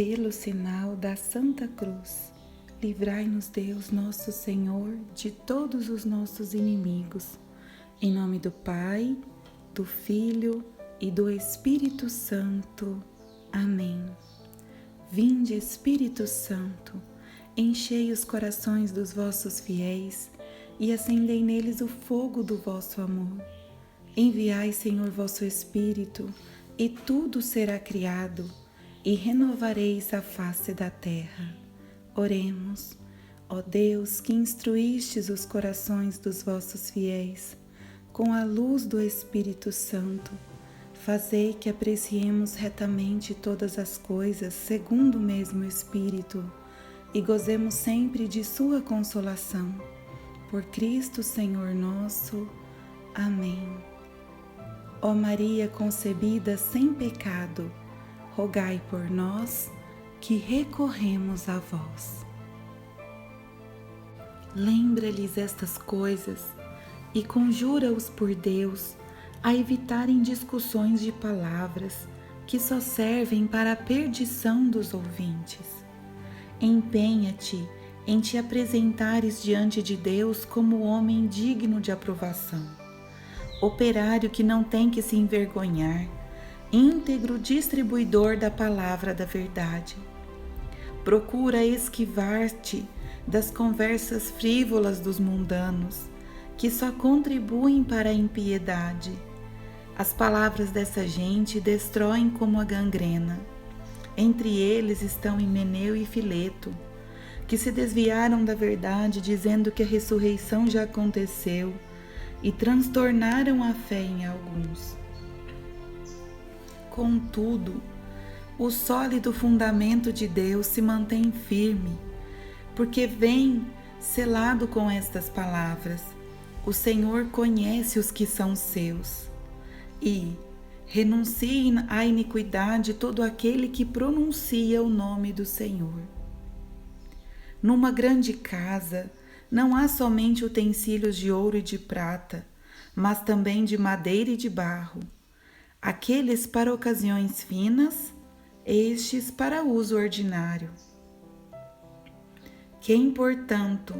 Pelo sinal da Santa Cruz, livrai-nos Deus nosso Senhor de todos os nossos inimigos. Em nome do Pai, do Filho e do Espírito Santo. Amém. Vinde, Espírito Santo, enchei os corações dos vossos fiéis e acendei neles o fogo do vosso amor. Enviai, Senhor, vosso Espírito, e tudo será criado, e renovareis a face da terra. Oremos. Ó Deus, que instruístes os corações dos vossos fiéis com a luz do Espírito Santo, fazei que apreciemos retamente todas as coisas segundo o mesmo Espírito e gozemos sempre de sua consolação. Por Cristo Senhor nosso. Amém. Ó Maria concebida sem pecado, rogai por nós que recorremos a vós. Lembra-lhes estas coisas e conjura-os por Deus a evitarem discussões de palavras que só servem para a perdição dos ouvintes. Empenha-te em te apresentares diante de Deus como homem digno de aprovação, operário que não tem que se envergonhar, íntegro distribuidor da palavra da verdade. Procura esquivar-te das conversas frívolas dos mundanos, que só contribuem para a impiedade. As palavras dessa gente destroem como a gangrena. Entre eles estão Himeneu e Fileto, que se desviaram da verdade dizendo que a ressurreição já aconteceu e transtornaram a fé em alguns. Contudo, o sólido fundamento de Deus se mantém firme, porque vem selado com estas palavras: o Senhor conhece os que são seus, e renuncie à iniquidade todo aquele que pronuncia o nome do Senhor. Numa grande casa não há somente utensílios de ouro e de prata, mas também de madeira e de barro, aqueles para ocasiões finas, estes para uso ordinário. Quem, portanto,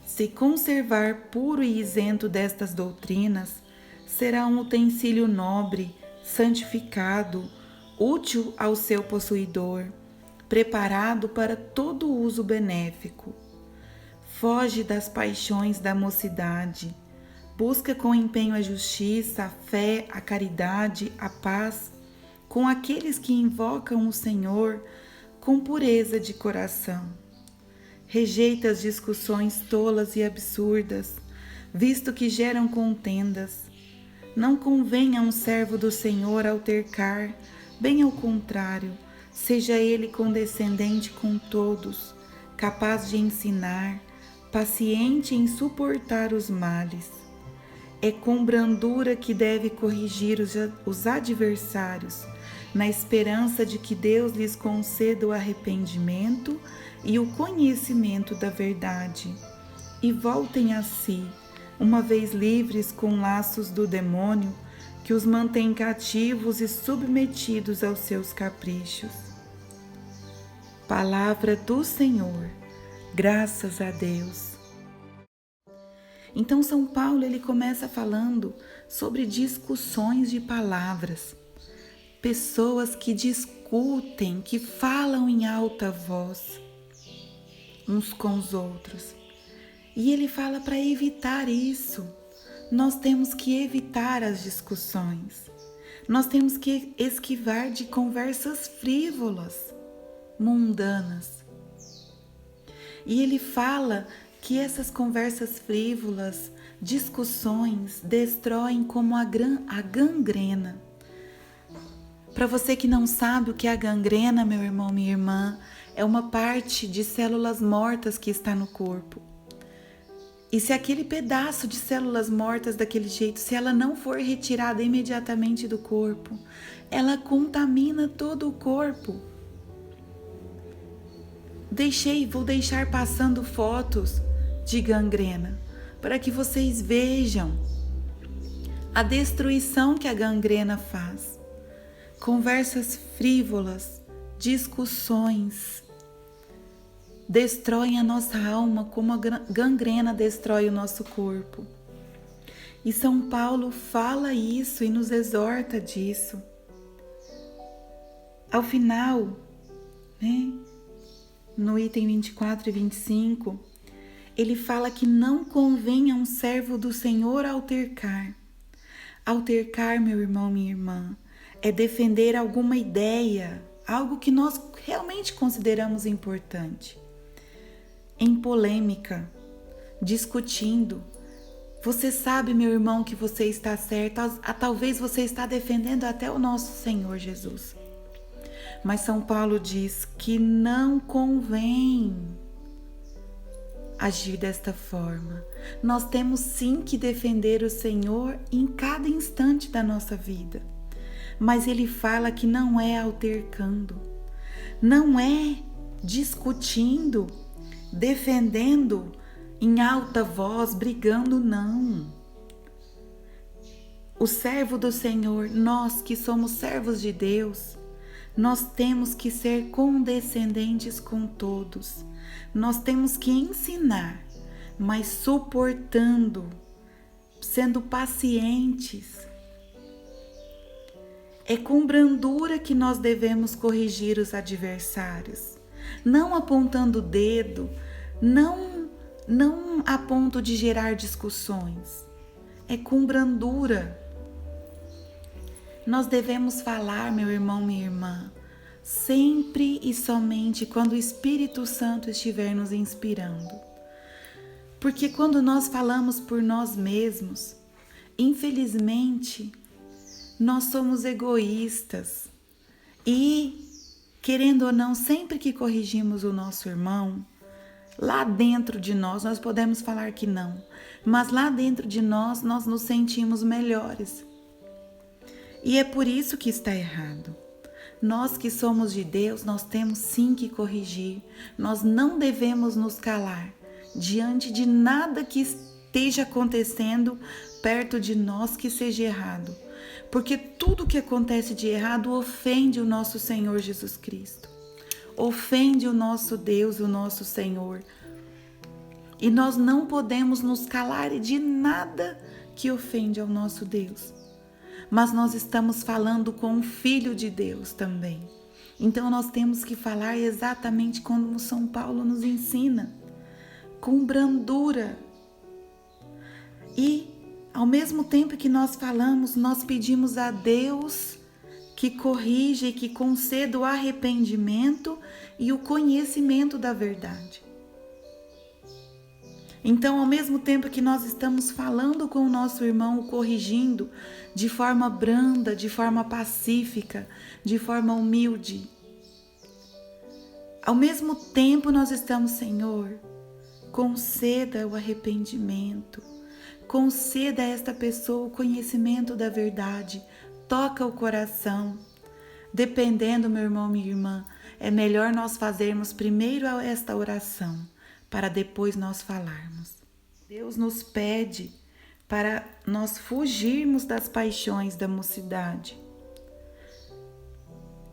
se conservar puro e isento destas doutrinas, será um utensílio nobre, santificado, útil ao seu possuidor, preparado para todo uso benéfico. Foge das paixões da mocidade, busca com empenho a justiça, a fé, a caridade, a paz, com aqueles que invocam o Senhor com pureza de coração. Rejeita as discussões tolas e absurdas, visto que geram contendas. Não convém a um servo do Senhor altercar, bem ao contrário, seja ele condescendente com todos, capaz de ensinar, paciente em suportar os males. É com brandura que deve corrigir os adversários, na esperança de que Deus lhes conceda o arrependimento e o conhecimento da verdade, e voltem a si, uma vez livres com laços do demônio, que os mantém cativos e submetidos aos seus caprichos. Palavra do Senhor, graças a Deus. Então São Paulo ele começa falando sobre discussões de palavras, pessoas que discutem, que falam em alta voz uns com os outros. E ele fala para evitar isso. Nós temos que evitar as discussões. Nós temos que esquivar de conversas frívolas, mundanas. E ele fala que essas conversas frívolas, discussões, destroem como a gangrena. Para você que não sabe o que é a gangrena, meu irmão, minha irmã, é uma parte de células mortas que está no corpo. E se aquele pedaço de células mortas daquele jeito, se ela não for retirada imediatamente do corpo, ela contamina todo o corpo. Vou deixar passando fotos de gangrena para que vocês vejam a destruição que a gangrena faz. Conversas frívolas, discussões destroem a nossa alma como a gangrena destrói o nosso corpo. E São Paulo fala isso e nos exorta disso. Ao final, no item 24 e 25, ele fala que não convém a um servo do Senhor altercar. Altercar, meu irmão, minha irmã, é defender alguma ideia, algo que nós realmente consideramos importante. Em polêmica, discutindo. Você sabe, meu irmão, que você está certo, talvez você está defendendo até o nosso Senhor Jesus. Mas São Paulo diz que não convém agir desta forma. Nós temos sim que defender o Senhor em cada instante da nossa vida. Mas ele fala que não é altercando, não é discutindo, defendendo em alta voz, brigando, não. O servo do Senhor, nós que somos servos de Deus, nós temos que ser condescendentes com todos. Nós temos que ensinar, mas suportando, sendo pacientes. É com brandura que nós devemos corrigir os adversários, não apontando o dedo, não a ponto de gerar discussões. É com brandura. Nós devemos falar, meu irmão, minha irmã, sempre e somente quando o Espírito Santo estiver nos inspirando. Porque quando nós falamos por nós mesmos, infelizmente, nós somos egoístas e, querendo ou não, sempre que corrigimos o nosso irmão, lá dentro de nós podemos falar que não, mas lá dentro de nós nos sentimos melhores. E é por isso que está errado. Nós que somos de Deus, nós temos sim que corrigir. Nós não devemos nos calar diante de nada que esteja acontecendo perto de nós que seja errado. Porque tudo que acontece de errado ofende o nosso Senhor Jesus Cristo. Ofende o nosso Deus, o nosso Senhor. E nós não podemos nos calar de nada que ofende ao nosso Deus. Mas nós estamos falando com o Filho de Deus também. Então nós temos que falar exatamente como São Paulo nos ensina, com brandura. E ao mesmo tempo que nós falamos, nós pedimos a Deus que corrija e que conceda o arrependimento e o conhecimento da verdade. Então, ao mesmo tempo que nós estamos falando com o nosso irmão, o corrigindo de forma branda, de forma pacífica, de forma humilde, ao mesmo tempo nós estamos, Senhor, conceda o arrependimento, conceda a esta pessoa o conhecimento da verdade, toca o coração. Dependendo, meu irmão, minha irmã, é melhor nós fazermos primeiro esta oração, para depois nós falarmos. Deus nos pede para nós fugirmos das paixões da mocidade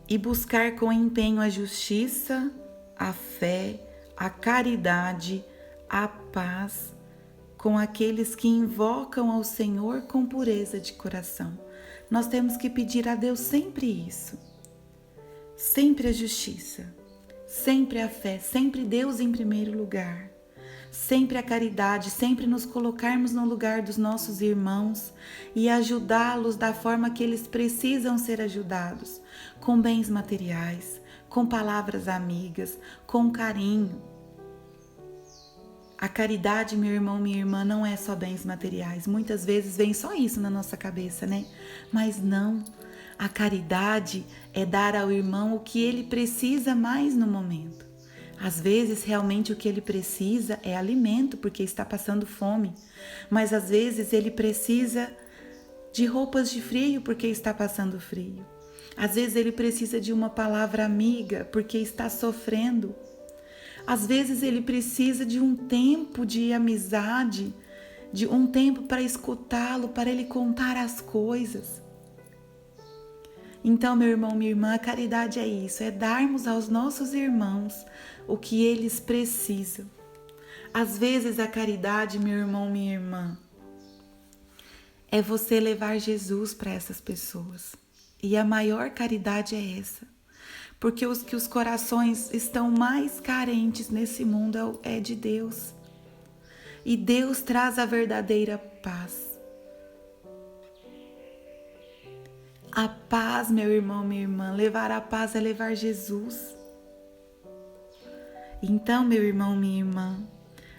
e buscar com empenho a justiça, a fé, a caridade, a paz com aqueles que invocam ao Senhor com pureza de coração. Nós temos que pedir a Deus sempre isso, sempre a justiça, sempre a fé, sempre Deus em primeiro lugar, sempre a caridade, sempre nos colocarmos no lugar dos nossos irmãos e ajudá-los da forma que eles precisam ser ajudados, com bens materiais, com palavras amigas, com carinho. A caridade, meu irmão, minha irmã, não é só bens materiais. Muitas vezes vem só isso na nossa cabeça, né? Mas não. A caridade é dar ao irmão o que ele precisa mais no momento. Às vezes, realmente, o que ele precisa é alimento, porque está passando fome. Mas, às vezes, ele precisa de roupas de frio, porque está passando frio. Às vezes, ele precisa de uma palavra amiga, porque está sofrendo. Às vezes, ele precisa de um tempo de amizade, de um tempo para escutá-lo, para ele contar as coisas. Então, meu irmão, minha irmã, a caridade é isso, é darmos aos nossos irmãos o que eles precisam. Às vezes a caridade, meu irmão, minha irmã, é você levar Jesus para essas pessoas. E a maior caridade é essa. Porque os corações estão mais carentes nesse mundo é de Deus. E Deus traz a verdadeira paz. A paz, meu irmão, minha irmã, levar a paz é levar Jesus. Então, meu irmão, minha irmã,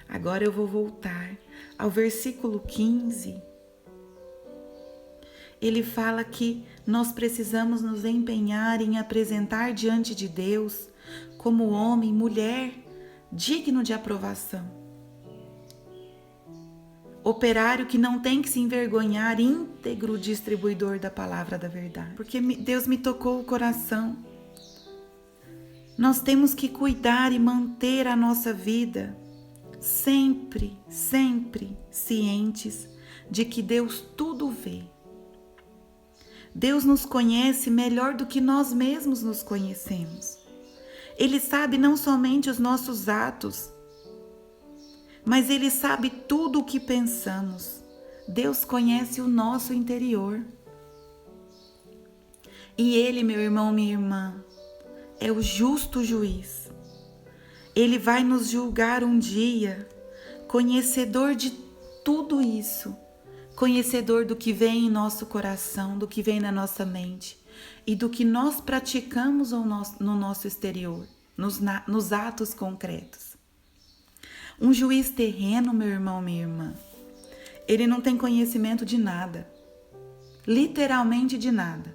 agora eu vou voltar ao versículo 15. Ele fala que nós precisamos nos empenhar em apresentar diante de Deus como homem, mulher, digno de aprovação. Operário que não tem que se envergonhar, íntegro distribuidor da palavra da verdade. Porque Deus me tocou o coração. Nós temos que cuidar e manter a nossa vida sempre, sempre cientes de que Deus tudo vê. Deus nos conhece melhor do que nós mesmos nos conhecemos. Ele sabe não somente os nossos atos, mas Ele sabe tudo o que pensamos. Deus conhece o nosso interior. E Ele, meu irmão, minha irmã, é o justo juiz. Ele vai nos julgar um dia, conhecedor de tudo isso, conhecedor do que vem em nosso coração, do que vem na nossa mente e do que nós praticamos no nosso exterior, nos atos concretos. Um juiz terreno, meu irmão, minha irmã, ele não tem conhecimento de nada, literalmente de nada.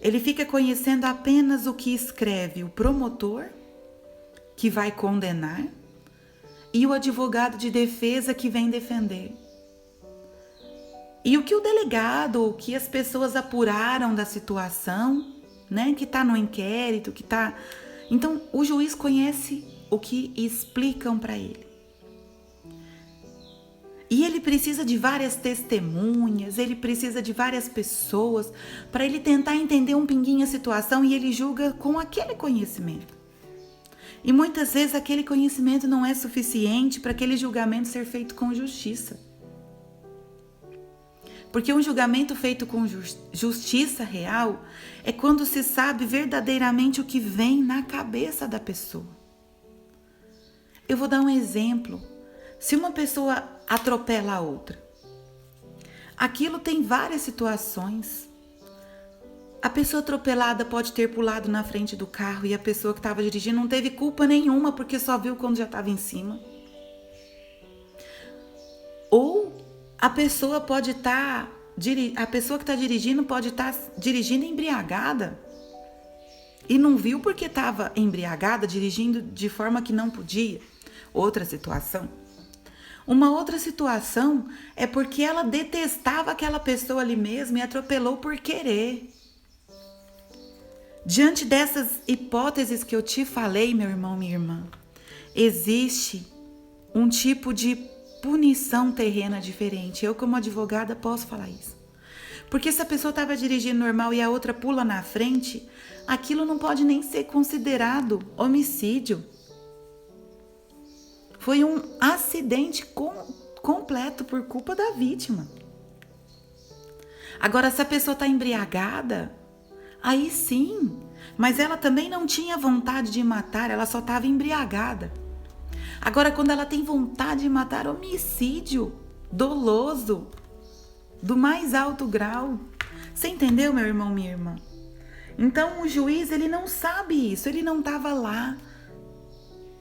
Ele fica conhecendo apenas o que escreve o promotor, que vai condenar, e o advogado de defesa que vem defender. E o que o delegado, o que as pessoas apuraram da situação, né, que está no inquérito, que está... Então, o juiz conhece o que explicam para ele. E ele precisa de várias testemunhas, ele precisa de várias pessoas para ele tentar entender um pinguinho a situação e ele julga com aquele conhecimento. E muitas vezes aquele conhecimento não é suficiente para aquele julgamento ser feito com justiça. Porque um julgamento feito com justiça real é quando se sabe verdadeiramente o que vem na cabeça da pessoa. Eu vou dar um exemplo. Se uma pessoa atropela a outra, aquilo tem várias situações. A pessoa atropelada pode ter pulado na frente do carro e a pessoa que estava dirigindo não teve culpa nenhuma porque só viu quando já estava em cima. Ou a pessoa pode estar, a pessoa que está dirigindo pode estar dirigindo embriagada e não viu porque estava embriagada, dirigindo de forma que não podia. Outra situação. Uma outra situação é porque ela detestava aquela pessoa ali mesmo e atropelou por querer. Diante dessas hipóteses que eu te falei, meu irmão, minha irmã, existe um tipo de punição terrena diferente. Eu, como advogada, posso falar isso. Porque se a pessoa estava dirigindo normal e a outra pula na frente, aquilo não pode nem ser considerado homicídio. Foi um acidente completo por culpa da vítima. Agora, se a pessoa está embriagada, aí sim, mas ela também não tinha vontade de matar, ela só estava embriagada. Agora, quando ela tem vontade de matar, homicídio doloso, do mais alto grau. Você entendeu, meu irmão, minha irmã? Então, o juiz, ele não sabe isso, ele não estava lá.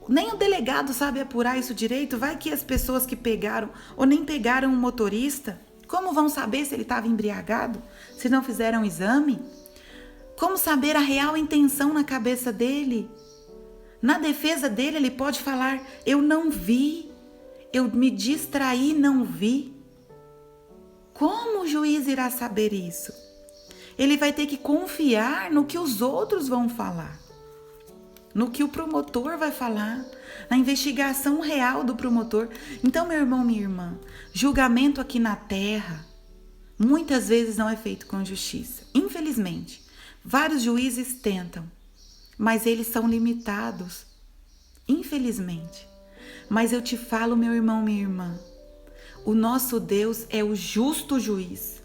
Nem o delegado sabe apurar isso direito. Vai que as pessoas que pegaram ou nem pegaram o motorista, como vão saber se ele estava embriagado? Se não fizeram exame? Como saber a real intenção na cabeça dele? Na defesa dele, ele pode falar: eu não vi, eu me distraí, não vi. Como o juiz irá saber isso? Ele vai ter que confiar no que os outros vão falar. No que o promotor vai falar, na investigação real do promotor. Então, meu irmão, minha irmã, julgamento aqui na terra muitas vezes não é feito com justiça, infelizmente. Vários juízes tentam, mas eles são limitados, infelizmente. Mas eu te falo, meu irmão, minha irmã, o nosso Deus é o justo juiz.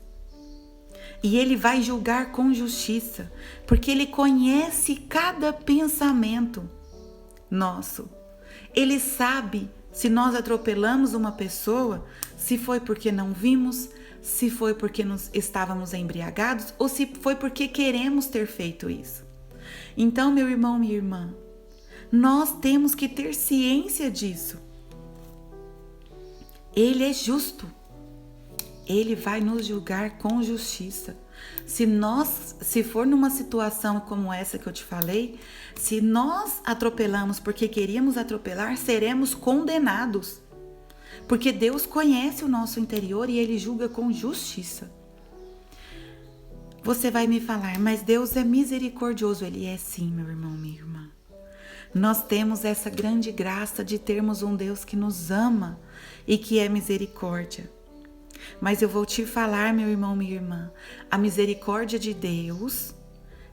E Ele vai julgar com justiça, porque Ele conhece cada pensamento nosso. Ele sabe se nós atropelamos uma pessoa, se foi porque não vimos, se foi porque estávamos embriagados ou se foi porque queremos ter feito isso. Então, meu irmão, minha irmã, nós temos que ter ciência disso. Ele é justo. Ele vai nos julgar com justiça. Se for numa situação como essa que eu te falei, se nós atropelamos porque queríamos atropelar, seremos condenados. Porque Deus conhece o nosso interior e Ele julga com justiça. Você vai me falar, mas Deus é misericordioso. Ele é sim, meu irmão, minha irmã. Nós temos essa grande graça de termos um Deus que nos ama e que é misericórdia. Mas eu vou te falar, meu irmão, minha irmã, a misericórdia de Deus,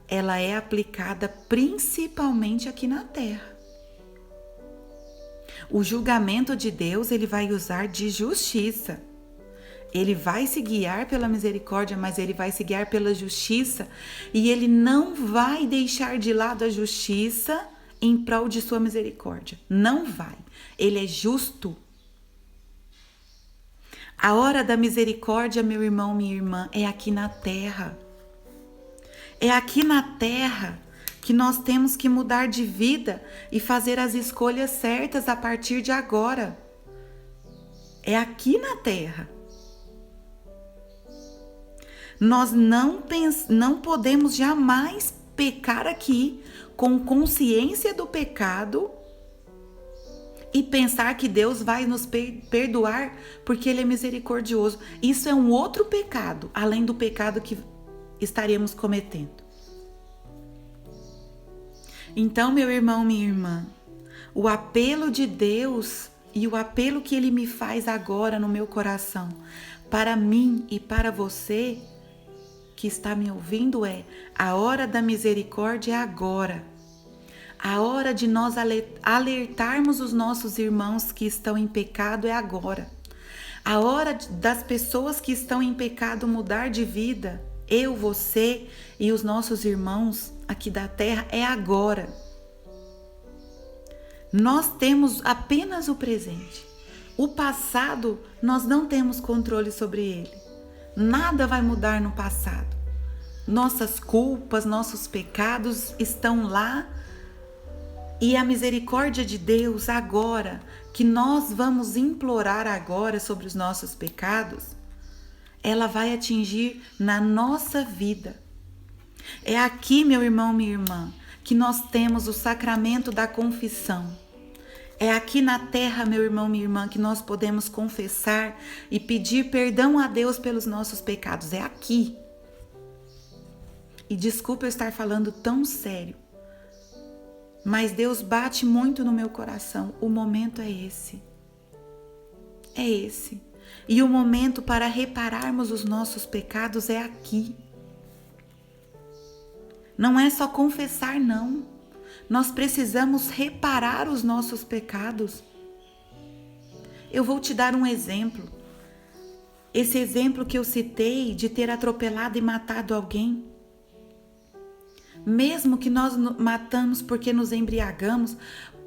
ela é aplicada principalmente aqui na terra. O julgamento de Deus, ele vai usar de justiça. Ele vai se guiar pela misericórdia, mas ele vai se guiar pela justiça e ele não vai deixar de lado a justiça em prol de sua misericórdia. Não vai. Ele é justo. A hora da misericórdia, meu irmão, minha irmã, é aqui na terra. É aqui na terra que nós temos que mudar de vida e fazer as escolhas certas a partir de agora. É aqui na terra. Nós não podemos jamais pecar aqui com consciência do pecado e pensar que Deus vai nos perdoar porque Ele é misericordioso. Isso é um outro pecado, além do pecado que estaremos cometendo. Então, meu irmão, minha irmã, o apelo de Deus e o apelo que Ele me faz agora no meu coração, para mim e para você que está me ouvindo é: a hora da misericórdia é agora. A hora de nós alertarmos os nossos irmãos que estão em pecado é agora. A hora das pessoas que estão em pecado mudar de vida, eu, você e os nossos irmãos aqui da terra, é agora. Nós temos apenas o presente. O passado, nós não temos controle sobre ele. Nada vai mudar no passado. Nossas culpas, nossos pecados estão lá. E a misericórdia de Deus agora, que nós vamos implorar agora sobre os nossos pecados, ela vai atingir na nossa vida. É aqui, meu irmão, minha irmã, que nós temos o sacramento da confissão. É aqui na terra, meu irmão, minha irmã, que nós podemos confessar e pedir perdão a Deus pelos nossos pecados. É aqui. E desculpa eu estar falando tão sério, mas Deus bate muito no meu coração. O momento é esse. É esse. E o momento para repararmos os nossos pecados é aqui. Não é só confessar, não. Nós precisamos reparar os nossos pecados. Eu vou te dar um exemplo. Esse exemplo que eu citei de ter atropelado e matado alguém. Mesmo que nós matamos porque nos embriagamos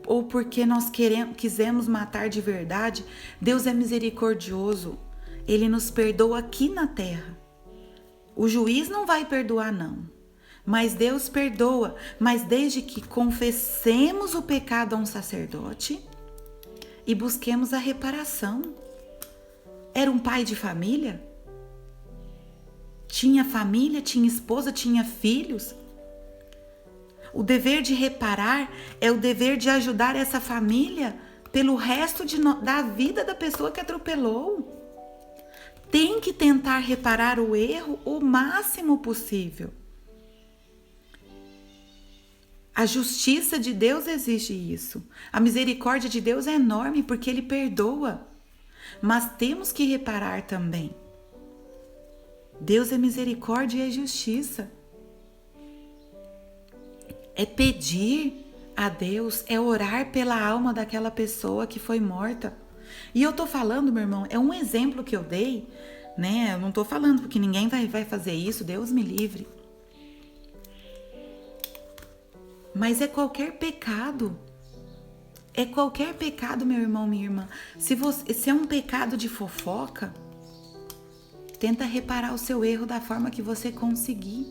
ou porque nós quisemos matar de verdade, Deus é misericordioso. Ele nos perdoa aqui na terra. O juiz não vai perdoar, não. Mas Deus perdoa. Mas desde que confessemos o pecado a um sacerdote e busquemos a reparação. Era um pai de família? Tinha família, tinha esposa, tinha filhos? O dever de reparar é o dever de ajudar essa família pelo resto da vida da pessoa que atropelou. Tem que tentar reparar o erro o máximo possível. A justiça de Deus exige isso. A misericórdia de Deus é enorme porque Ele perdoa. Mas temos que reparar também. Deus é misericórdia e é justiça. É pedir a Deus, é orar pela alma daquela pessoa que foi morta. E eu tô falando, meu irmão, é um exemplo que eu dei, né? Eu não tô falando porque ninguém vai fazer isso, Deus me livre. Mas é qualquer pecado. É qualquer pecado, meu irmão, minha irmã. Se é um pecado de fofoca, tenta reparar o seu erro da forma que você conseguir.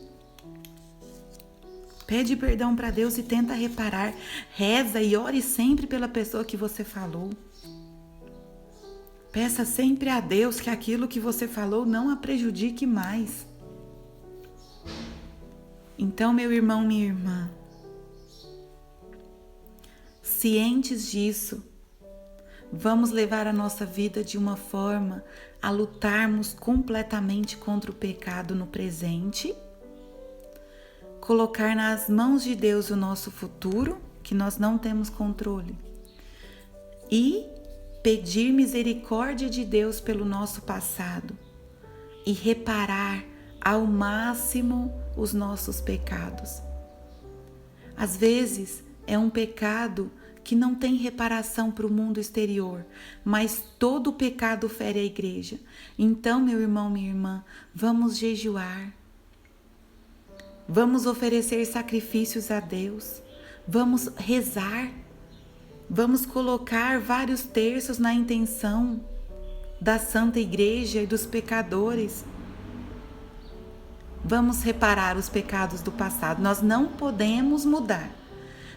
Pede perdão para Deus e tenta reparar. Reza e ore sempre pela pessoa que você falou. Peça sempre a Deus que aquilo que você falou não a prejudique mais. Então, meu irmão, minha irmã, cientes disso, vamos levar a nossa vida de uma forma a lutarmos completamente contra o pecado no presente, colocar nas mãos de Deus o nosso futuro, que nós não temos controle, e pedir misericórdia de Deus pelo nosso passado e reparar ao máximo os nossos pecados. Às vezes é um pecado que não tem reparação para o mundo exterior, mas todo pecado fere a igreja. Então, meu irmão, minha irmã, vamos jejuar, vamos oferecer sacrifícios a Deus, vamos rezar, vamos colocar vários terços na intenção da Santa Igreja e dos pecadores. Vamos reparar os pecados do passado. Nós não podemos mudar,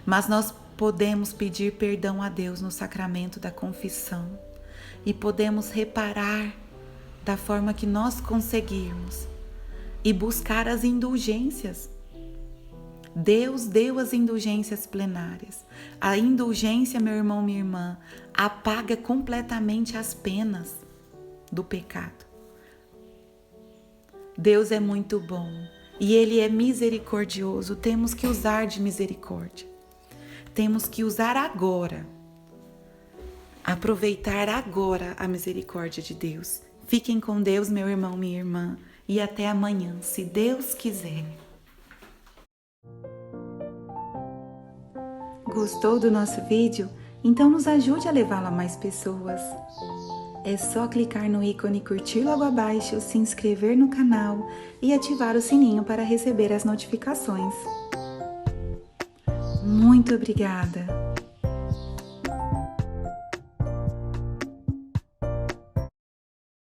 mas nós podemos pedir perdão a Deus no sacramento da confissão e podemos reparar da forma que nós conseguirmos e buscar as indulgências. Deus deu as indulgências plenárias. A indulgência, meu irmão, minha irmã, apaga completamente as penas do pecado. Deus é muito bom e Ele é misericordioso. Temos que usar de misericórdia. Temos que usar agora, aproveitar agora a misericórdia de Deus. Fiquem com Deus, meu irmão, minha irmã, e até amanhã, se Deus quiser. Gostou do nosso vídeo? Então nos ajude a levá-lo a mais pessoas. É só clicar no ícone curtir logo abaixo, se inscrever no canal e ativar o sininho para receber as notificações. Muito obrigada!